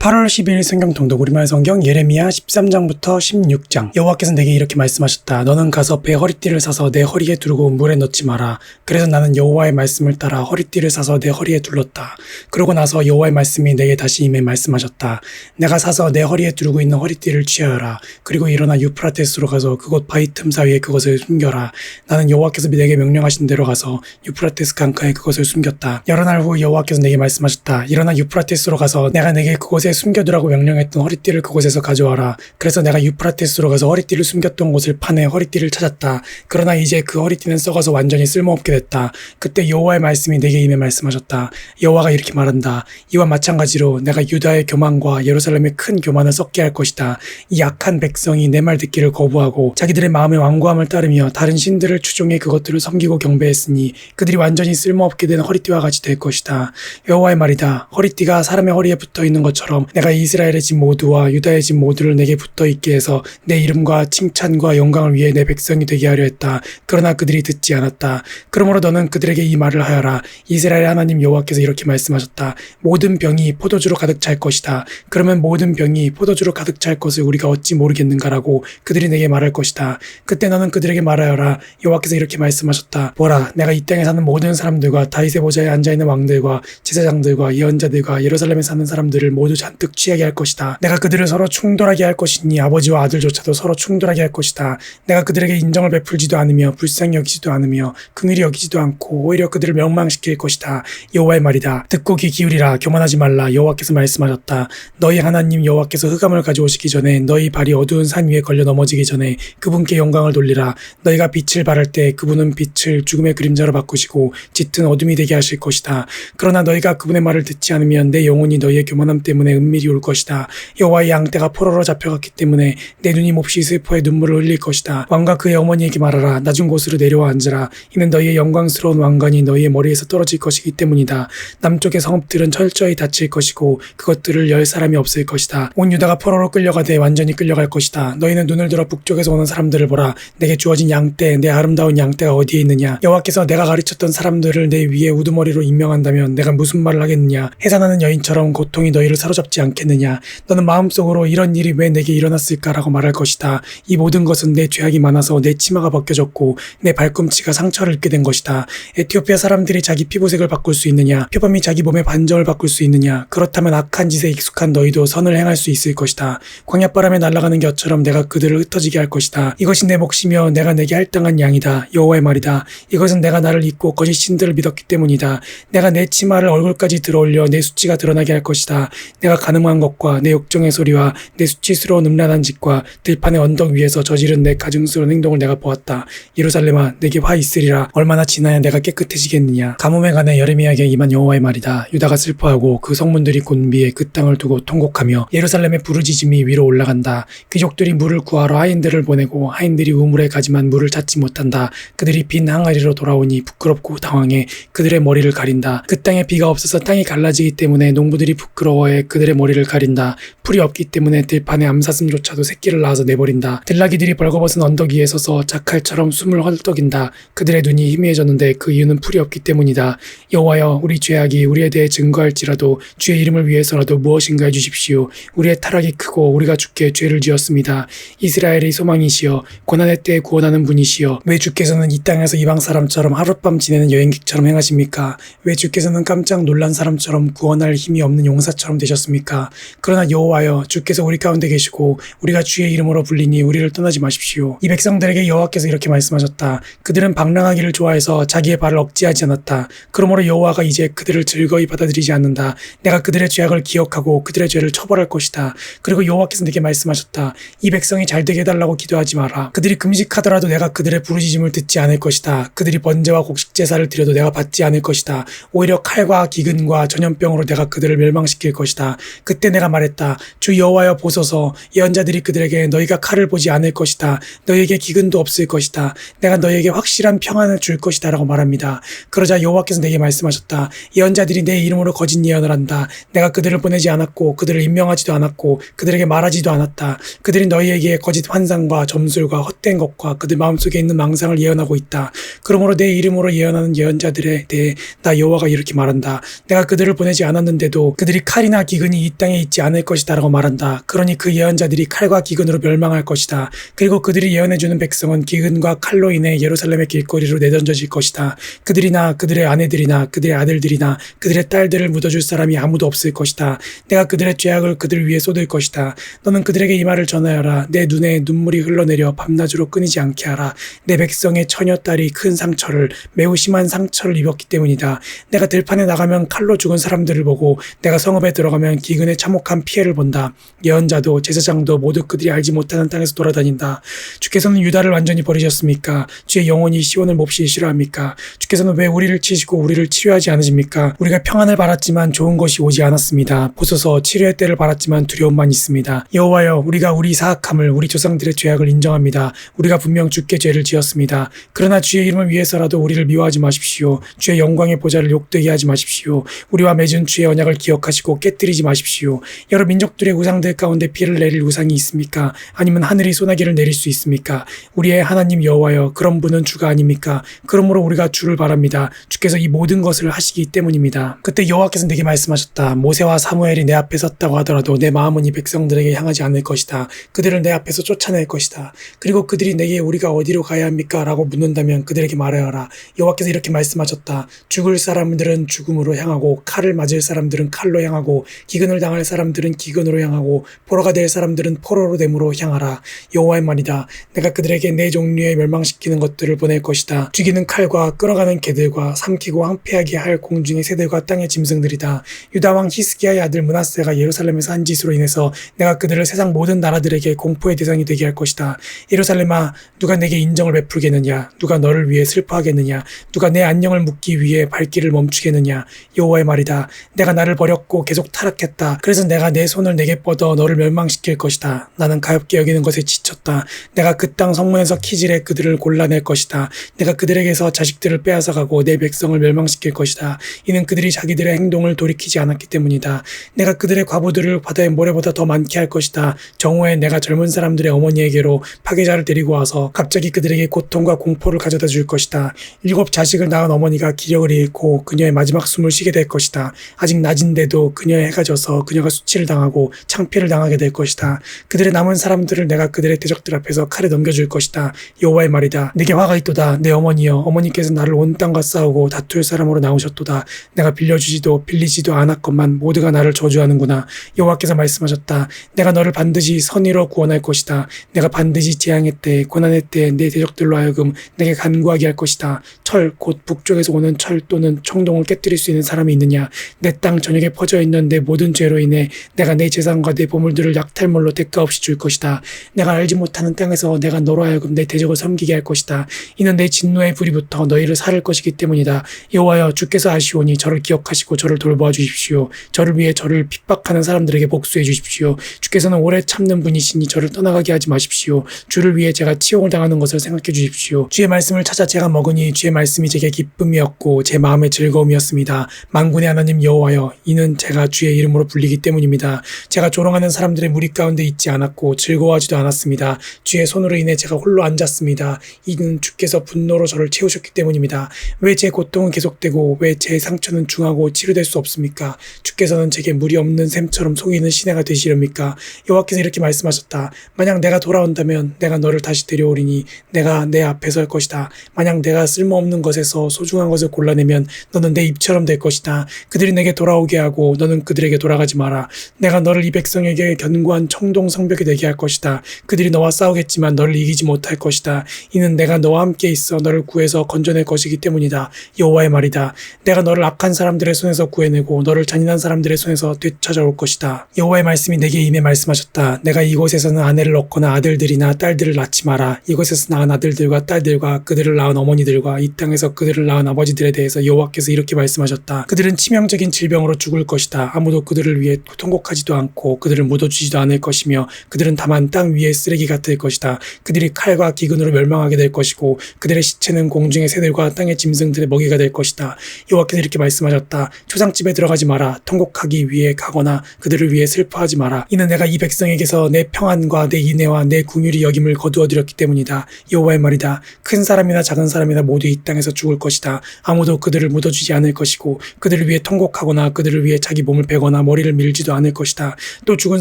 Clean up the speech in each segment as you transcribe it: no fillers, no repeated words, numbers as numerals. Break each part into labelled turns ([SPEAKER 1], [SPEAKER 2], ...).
[SPEAKER 1] 8월 12일 성경 통독 우리말 성경 예레미야 13장부터 16장. 여호와께서 내게 이렇게 말씀하셨다. 너는 가서 배 허리띠를 사서 내 허리에 두르고 물에 넣지 마라. 그래서 나는 여호와의 말씀을 따라 허리띠를 사서 내 허리에 둘렀다. 그러고 나서 여호와의 말씀이 내게 다시 임해 말씀하셨다. 내가 사서 내 허리에 두르고 있는 허리띠를 취하여라. 그리고 일어나 유프라테스로 가서 그곳 바위 틈 사이에 그것을 숨겨라. 나는 여호와께서 내게 명령하신 대로 가서 유프라테스 강가에 그것을 숨겼다. 여러 날 후 여호와께서 내게 말씀하셨다. 일어나 유프라테스로 가서 내가 내게 그곳에 숨겨두라고 명령했던 허리띠를 그곳에서 가져와라. 그래서 내가 유프라테스로 가서 허리띠를 숨겼던 곳을 파내 허리띠를 찾았다. 그러나 이제 그 허리띠는 썩어서 완전히 쓸모없게 됐다. 그때 여호와의 말씀이 내게 임해 말씀하셨다. 여호와가 이렇게 말한다. 이와 마찬가지로 내가 유다의 교만과 예루살렘의 큰 교만을 썩게 할 것이다. 이 악한 백성이 내 말 듣기를 거부하고 자기들의 마음의 완고함을 따르며 다른 신들을 추종해 그것들을 섬기고 경배했으니 그들이 완전히 쓸모없게 된 허리띠와 같이 될 것이다. 여호와의 말이다. 허리띠가 사람의 허리에 붙어있는 것처럼 내가 이스라엘의 집 모두와 유다의 집 모두를 내게 붙어있게 해서 내 이름과 칭찬과 영광을 위해 내 백성이 되게 하려 했다. 그러나 그들이 듣지 않았다. 그러므로 너는 그들에게 이 말을 하여라. 이스라엘의 하나님 여호와께서 이렇게 말씀하셨다. 모든 병이 포도주로 가득 찰 것이다. 그러면 모든 병이 포도주로 가득 찰 것을 우리가 어찌 모르겠는가라고 그들이 내게 말할 것이다. 그때 너는 그들에게 말하여라. 여호와께서 이렇게 말씀하셨다. 보라, 내가 이 땅에 사는 모든 사람들과 다윗의 보좌에 앉아있는 왕들과 제사장들과 예언자들과 예루살렘에 사는 사람들을 모두 잔뜩 취하게 할 것이다. 내가 그들을 서로 충돌하게 할 것이니 아버지와 아들조차도 서로 충돌하게 할 것이다. 내가 그들에게 인정을 베풀지도 않으며 불쌍히 여기지도 않으며 긍휼히 여기지도 않고 오히려 그들을 멸망시킬 것이다. 여호와의 말이다. 듣고 귀 기울이라. 교만하지 말라. 여호와께서 말씀하셨다. 너희 하나님 여호와께서 흑암을 가져오시기 전에 너희 발이 어두운 산 위에 걸려 넘어지기 전에 그분께 영광을 돌리라. 너희가 빛을 발할 때 그분은 빛을 죽음의 그림자로 바꾸시고 짙은 어둠이 되게 하실 것이다. 그러나 너희가 그분의 말을 듣지 않으면 내 영혼이 너희의 교만함 때문에 은밀히 울 것이다. 여호와의 양떼가 포로로 잡혀갔기 때문에 내 눈이 몹시 슬퍼해 눈물을 흘릴 것이다. 왕과 그의 어머니에게 말하라. 낮은 곳으로 내려와 앉으라. 이는 너희의 영광스러운 왕관이 너희의 머리에서 떨어질 것이기 때문이다. 남쪽의 성읍들은 철저히 닫힐 것이고 그것들을 열 사람이 없을 것이다. 온 유다가 포로로 끌려가되 완전히 끌려갈 것이다. 너희는 눈을 들어 북쪽에서 오는 사람들을 보라. 내게 주어진 양떼, 내 아름다운 양떼가 어디에 있느냐. 여호와께서 내가 가르쳤던 사람들을 내 위에 우두머리로 임명한다면 내가 무슨 말을 하겠느냐. 해산하는 여인처럼 고통이 너희를 사로잡지 않겠느냐. 너는 마음속으로 이런 일이 왜 내게 일어났을까라고 말할 것이다. 이 모든 것은 내 죄악이 많아서 내 치마가 벗겨졌고 내 발꿈치가 상처를 입게 된 것이다. 에티오피아 사람들이 자기 피부색을 바꿀 수 있느냐. 표범이 자기 몸의 반점을 바꿀 수 있느냐. 그렇다면 악한 짓에 익숙한 너희도 선을 행할 수 있을 것이다. 광야바람에 날아가는 겨처럼 내가 그들을 흩어지게 할 것이다. 이것이 내 몫이며 내가 내게 할당한 양이다. 여호와의 말이다. 이것은 내가 나를 잊고 거짓 신들을 믿었기 때문이다. 내가 내 치마를 얼굴까지 들어올려 내 수치가 드러나게 할 것이다. 내가 가늠한 것과 내 욕정의 소리와 내 수치스러운 음란한 짓과 들판의 언덕 위에서 저지른 내 가증스러운 행동을 내가 보았다. 예루살렘아, 내게 화 있으리라. 얼마나 지나야 내가 깨끗해지겠느냐. 가뭄에 관해 여레미야에게 임한 여호와의 말이다. 유다가 슬퍼하고 그 성문들이 곤비해 그 땅을 두고 통곡하며 예루살렘의 부르짖음이 위로 올라간다. 귀족들이 물을 구하러 하인들을 보내고 하인들이 우물에 가지만 물을 찾지 못한다. 그들이 빈 항아리로 돌아오니 부끄럽고 당황해 그들의 머리를 가린다. 그 땅에 비가 없어서 땅이 갈라지기 때문에 농부들이 부끄러워해 그들의 머리를 가린다. 풀이 없기 때문에 들판에 암사슴조차도 새끼를 낳아서 내버린다. 들나귀들이 벌거벗은 언덕 위에 서서 자칼처럼 숨을 헐떡인다. 그들의 눈이 희미해졌는데 그 이유는 풀이 없기 때문이다. 여호와여, 우리 죄악이 우리에 대해 증거할지라도 주의 이름을 위해서라도 무엇인가 해주십시오. 우리의 타락이 크고 우리가 주께 죄를 지었습니다. 이스라엘의 소망이시여, 고난의 때에 구원하는 분이시여, 왜 주께서는 이 땅에서 이방 사람처럼 하룻밤 지내는 여행객처럼 행하십니까? 왜 주께서는 깜짝 놀란 사람처럼 구원할 힘이 없는 용사처럼 되셨습니까? 그러나 여호와여, 주께서 우리 가운데 계시고 우리가 주의 이름으로 불리니 우리를 떠나지 마십시오. 이 백성들에게 여호와께서 이렇게 말씀하셨다. 그들은 방랑하기를 좋아해서 자기의 발을 억제하지 않았다. 그러므로 여호와가 이제 그들을 즐거이 받아들이지 않는다. 내가 그들의 죄악을 기억하고 그들의 죄를 처벌할 것이다. 그리고 여호와께서 내게 말씀하셨다. 이 백성이 잘되게 해달라고 기도하지 마라. 그들이 금식하더라도 내가 그들의 부르짖음을 듣지 않을 것이다. 그들이 번제와 곡식 제사를 드려도 내가 받지 않을 것이다. 오히려 칼과 기근과 전염병으로 내가 그들을 멸망시킬 것이다. 그때 내가 말했다. 주 여호와여, 보소서. 예언자들이 그들에게 너희가 칼을 보지 않을 것이다. 너희에게 기근도 없을 것이다. 내가 너희에게 확실한 평안을 줄 것이다 라고 말합니다. 그러자 여호와께서 내게 말씀하셨다. 예언자들이 내 이름으로 거짓 예언을 한다. 내가 그들을 보내지 않았고 그들을 임명하지도 않았고 그들에게 말하지도 않았다. 그들이 너희에게 거짓 환상과 점술과 헛된 것과 그들 마음속에 있는 망상을 예언하고 있다. 그러므로 내 이름으로 예언하는 예언자들에 대해 나 여호와가 이렇게 말한다. 내가 그들을 보내지 않았는데도 그들이 칼이나 기근이 그들이 이 땅에 있지 않을 것이다 라고 말한다. 그러니 그 예언자들이 칼과 기근으로 멸망할 것이다. 그리고 그들이 예언해주는 백성은 기근과 칼로 인해 예루살렘의 길거리로 내던져질 것이다. 그들이나 그들의 아내들이나 그들의 아들들이나 그들의 딸들을 묻어줄 사람이 아무도 없을 것이다. 내가 그들의 죄악을 그들 위에 쏟을 것이다. 너는 그들에게 이 말을 전하여라. 내 눈에 눈물이 흘러내려 밤낮으로 끊이지 않게 하라. 내 백성의 처녀딸이 큰 상처를, 매우 심한 상처를 입었기 때문이다. 내가 들판에 나가면 칼로 죽은 사람들을 보고 내가 성읍에 들어가면 기근의 참혹한 피해를 본다. 예언자도 제사장도 모두 그들이 알지 못하는 땅에서 돌아다닌다. 주께서는 유다를 완전히 버리셨습니까? 주의 영혼이 시온을 몹시 싫어합니까? 주께서는 왜 우리를 치시고 우리를 치료하지 않으십니까? 우리가 평안을 바랐지만 좋은 것이 오지 않았습니다. 보소서, 치료의 때를 바랐지만 두려움만 있습니다. 여호와여, 우리가 우리 사악함을, 우리 조상들의 죄악을 인정합니다. 우리가 분명 주께 죄를 지었습니다. 그러나 주의 이름을 위해서라도 우리를 미워하지 마십시오. 주의 영광의 보좌를 욕되게 하지 마십시오. 우리와 맺은 주의 언약을 기억하시고 깨뜨리지 마십시오. 여러 민족들의 우상들 가운데 비를 내릴 우상이 있습니까? 아니면 하늘이 소나기를 내릴 수 있습니까? 우리의 하나님 여호와여, 그런 분은 주가 아닙니까? 그러므로 우리가 주를 바랍니다. 주께서 이 모든 것을 하시기 때문입니다. 그때 여호와께서 내게 말씀하셨다. 모세와 사무엘이 내 앞에 섰다고 하더라도 내 마음은 이 백성들에게 향하지 않을 것이다. 그들을 내 앞에서 쫓아낼 것이다. 그리고 그들이 내게 우리가 어디로 가야 합니까? 라고 묻는다면 그들에게 말하여라. 여호와께서 이렇게 말씀하셨다. 죽을 사람들은 죽음으로 향하고 칼을 맞을 사람들은 칼로 향하고 기근을 당할 사람들은 기근으로 향하고 포로가 될 사람들은 포로로 됨으로 향하라. 여호와의 말이다. 내가 그들에게 네 종류의 멸망시키는 것들을 보낼 것이다. 죽이는 칼과 끌어가는 개들과 삼키고 황폐하게 할 공중의 새들과 땅의 짐승들이다. 유다 왕 히스기야의 아들 므낫세가 예루살렘에서 한 짓으로 인해서 내가 그들을 세상 모든 나라들에게 공포의 대상이 되게 할 것이다. 예루살렘아, 누가 내게 인정을 베풀겠느냐? 누가 너를 위해 슬퍼하겠느냐? 누가 내 안녕을 묻기 위해 발길을 멈추겠느냐? 여호와의 말이다. 내가 나를 버렸고 계속 타락했다. 그래서 내가 내 손을 내게 뻗어 너를 멸망시킬 것이다. 나는 가엾게 여기는 것에 지쳤다. 내가 그 땅 성문에서 키질해 그들을 골라낼 것이다. 내가 그들에게서 자식들을 빼앗아가고 내 백성을 멸망시킬 것이다. 이는 그들이 자기들의 행동을 돌이키지 않았기 때문이다. 내가 그들의 과부들을 바다의 모래보다 더 많게 할 것이다. 정오에 내가 젊은 사람들의 어머니에게로 파괴자를 데리고 와서 갑자기 그들에게 고통과 공포를 가져다 줄 것이다. 7 자식을 낳은 어머니가 기력을 잃고 그녀의 마지막 숨을 쉬게 될 것이다. 아직 낮인데도 그녀의 해가 져서 그녀가 수치를 당하고 창피를 당하게 될 것이다. 그들의 남은 사람들을 내가 그들의 대적들 앞에서 칼에 넘겨줄 것이다. 여호와의 말이다. 내게 화가 있도다. 내 어머니여, 어머니께서 나를 온 땅과 싸우고 다툴 사람으로 나오셨도다. 내가 빌려주지도 빌리지도 않았건만 모두가 나를 저주하는구나. 여호와께서 말씀하셨다. 내가 너를 반드시 선의로 구원할 것이다. 내가 반드시 재앙의 때, 고난의 때 내 대적들로 하여금 내게 간구하게 할 것이다. 철, 곧 북쪽에서 오는 철 또는 청동을 깨뜨릴 수 있는 사람이 있느냐? 내 땅 전역에 퍼져 있는 내 모든 죄로 인해 내가 내 재산과 내 보물들을 약탈물로 대가 없이 줄 것이다. 내가 알지 못하는 땅에서 내가 너로 하여금 내 대적을 섬기게 할 것이다. 이는 내 진노의 불이 붙어 너희를 살을 것이기 때문이다. 여호와여, 주께서 아시오니 저를 기억하시고 저를 돌보아 주십시오. 저를 위해 저를 핍박하는 사람들에게 복수해 주십시오. 주께서는 오래 참는 분이시니 저를 떠나가게 하지 마십시오. 주를 위해 제가 치욕을 당하는 것을 생각해 주십시오. 주의 말씀을 찾아 제가 먹으니 주의 말씀이 제게 기쁨이었고 제 마음의 즐거움이었습니다. 만군의 하나님 여호와여, 이는 제가 주의 이름으로 불리기 때문입니다. 제가 조롱하는 사람들의 무리 가운데 있지 않았고 즐거워하지도 않았습니다. 주의 손으로 인해 제가 홀로 앉았습니다. 이는 주께서 분노로 저를 채우셨기 때문입니다. 왜 제 고통은 계속되고 왜 제 상처는 중하고 치료될 수 없습니까? 주께서는 제게 무리 없는 샘처럼 속이는 시내가 되시렵니까? 여호와께서 이렇게 말씀하셨다. 만약 내가 돌아온다면 내가 너를 다시 데려오리니 내가 내 앞에 설 것이다. 만약 내가 쓸모없는 것에서 소중한 것을 골라내면 너는 내 입처럼 될 것이다. 그들이 내게 돌아오게 하고 너는 그들에게 돌아가지 마라. 내가 너를 이 백성에게 견고한 청동 성벽이 되게 할 것이다. 그들이 너와 싸우겠지만 너를 이기지 못할 것이다. 이는 내가 너와 함께 있어 너를 구해서 건져낼 것이기 때문이다. 여호와의 말이다. 내가 너를 악한 사람들의 손에서 구해내고 너를 잔인한 사람들의 손에서 되찾아올 것이다. 여호와의 말씀이 내게 임해 말씀하셨다. 내가 이곳에서는 아내를 얻거나 아들들이나 딸들을 낳지 마라. 이곳에서 낳은 아들들과 딸들과 그들을 낳은 어머니들과 이 땅에서 그들을 낳은 아버지들에 대해서 여호와께서 이렇게 말씀하셨다. 그들은 치명적인 질병으로 죽을 것이다. 아무도 그들을 위해 통곡하지도 않고 그들을 묻어주지도 않을 것이며 그들은 다만 땅 위의 쓰레기 같을 것이다. 그들이 칼과 기근으로 멸망하게 될 것이고 그들의 시체는 공중의 새들과 땅의 짐승들의 먹이가 될 것이다. 여호와께서 이렇게 말씀하셨다. 초상집에 들어가지 마라. 통곡하기 위해 가거나 그들을 위해 슬퍼하지 마라. 이는 내가 이 백성에게서 내 평안과 내 인애와 내 궁휼이 여김을 거두어들였기 때문이다. 여호와의 말이다. 큰 사람이나 작은 사람이나 모두 이 땅에서 죽을 것이다. 아무도 그들을 묻어주지 않을 것이고 그들을 위해 통곡하거나 그들을 위해 자기 몸을 베거나 머리를 밀지도 않을 것이다. 또 죽은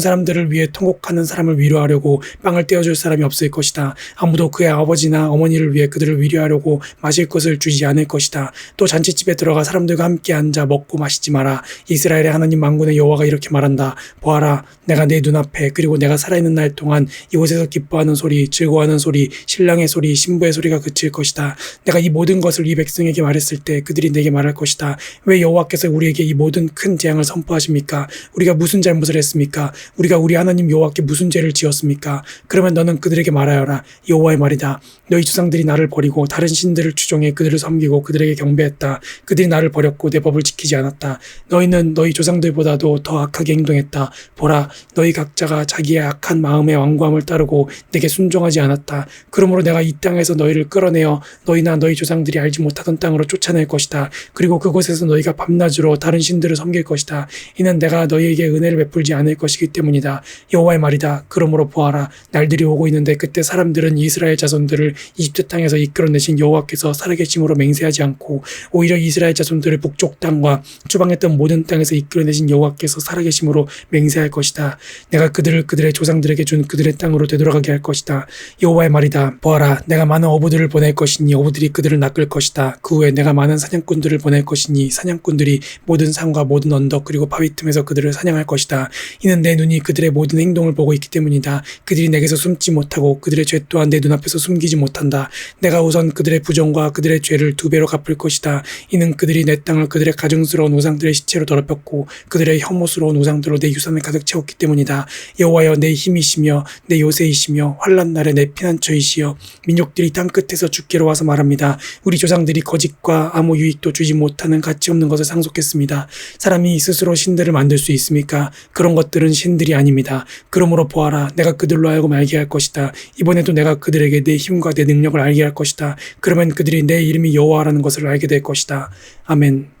[SPEAKER 1] 사람들을 위해 통곡하는 사람을 위로하려고 빵을 떼어줄 사람이 없을 것이다. 아무도 그의 아버지나 어머니를 위해 그들을 위로하려고 마실 것을 주지 않을 것이다. 또 잔치집에 들어가 사람들과 함께 앉아 먹고 마시지 마라. 이스라엘의 하나님 만군의 여호와가 이렇게 말한다. 보아라, 내가 내 눈앞에 그리고 내가 살아있는 날 동안 이곳에서 기뻐하는 소리, 즐거워하는 소리, 신랑의 소리, 신부의 소리가 그칠 것이다. 내가 이 모든 것을 이 백성에게 말했을 때 그들이 내게 말할 것이다. 왜 여호와께서 우리에게 이 모든 큰 재앙을 선포하십니까? 우리가 무슨 잘못을 했습니까? 우리가 우리 하나님 여호와께 무슨 죄를 지었습니까? 그러면 너는 그들에게 말하여라. 여호와의 말이다. 너희 조상들이 나를 버리고 다른 신들을 추종해 그들을 섬기고 그들에게 경배했다. 그들이 나를 버렸고 내 법을 지키지 않았다. 너희는 너희 조상들보다도 더 악하게 행동했다. 보라, 너희 각자가 자기의 악한 마음의 완고함을 따르고 내게 순종하지 않았다. 그러므로 내가 이 땅에서 너희를 끌어내어 너희나 너희 조상들이 알지 못하던 땅으로 쫓아낼 것이다. 그리고 그곳에서 너희가 밤낮으로 다른 신들을 섬길 것이다. 이는 내가 너희에게 은혜를 베풀지 않을 것이기 때문이다. 여호와의 말이다. 그러므로 보아라, 날들이 오고 있는데 그때 사람들은 이스라엘 자손들을 이집트 땅에서 이끌어내신 여호와께서 살아계심으로 맹세하지 않고 오히려 이스라엘 자손들을 북쪽 땅과 추방했던 모든 땅에서 이끌어내신 여호와께서 살아계심으로 맹세할 것이다. 내가 그들을 그들의 조상들에게 준 그들의 땅으로 되돌아가게 할 것이다. 여호와의 말이다. 보아라, 내가 많은 어부들을 보낼 것이니 어부들이 그들을 낚을 것이다. 그 후에 내가 많은 사냥꾼들을 보낼 것이니 사냥꾼들이 모든 산과 모든 언덕 그리고 바위 틈에서 그들을 사냥할 것이다. 이는 내 눈이 그들의 모든 행동을 보고 있기 때문이다. 그들이 내게서 숨지 못하고 그들의 죄 또한 내 눈앞에서 숨기지 못한다. 내가 우선 그들의 부정과 그들의 죄를 2배로 갚을 것이다. 이는 그들이 내 땅을 그들의 가증스러운 우상들의 시체로 더럽혔고 그들의 혐오스러운 우상들로 내 유산을 가득 채웠기 때문이다. 여호와여, 내 힘이시며 내 요새이시며 환난 날에 내 피난처이시여 민족들이 땅 끝에서 주께로 와서 말합니다. 우리 조상들이 거짓과 아무 유익도 주지 못하는 가치 없는 것을 상속했습니다. 사람이 스스로 신들을 만들 수 있습니까? 그런 것들은 신들이 아닙니다. 그러므로 보아라, 내가 그들로 하여금 알게 할 것이다. 이번에도 내가 그들에게 내 힘과 내 능력을 알게 할 것이다. 그러면 그들이 내 이름이 여호와라는 것을 알게 될 것이다. 아멘.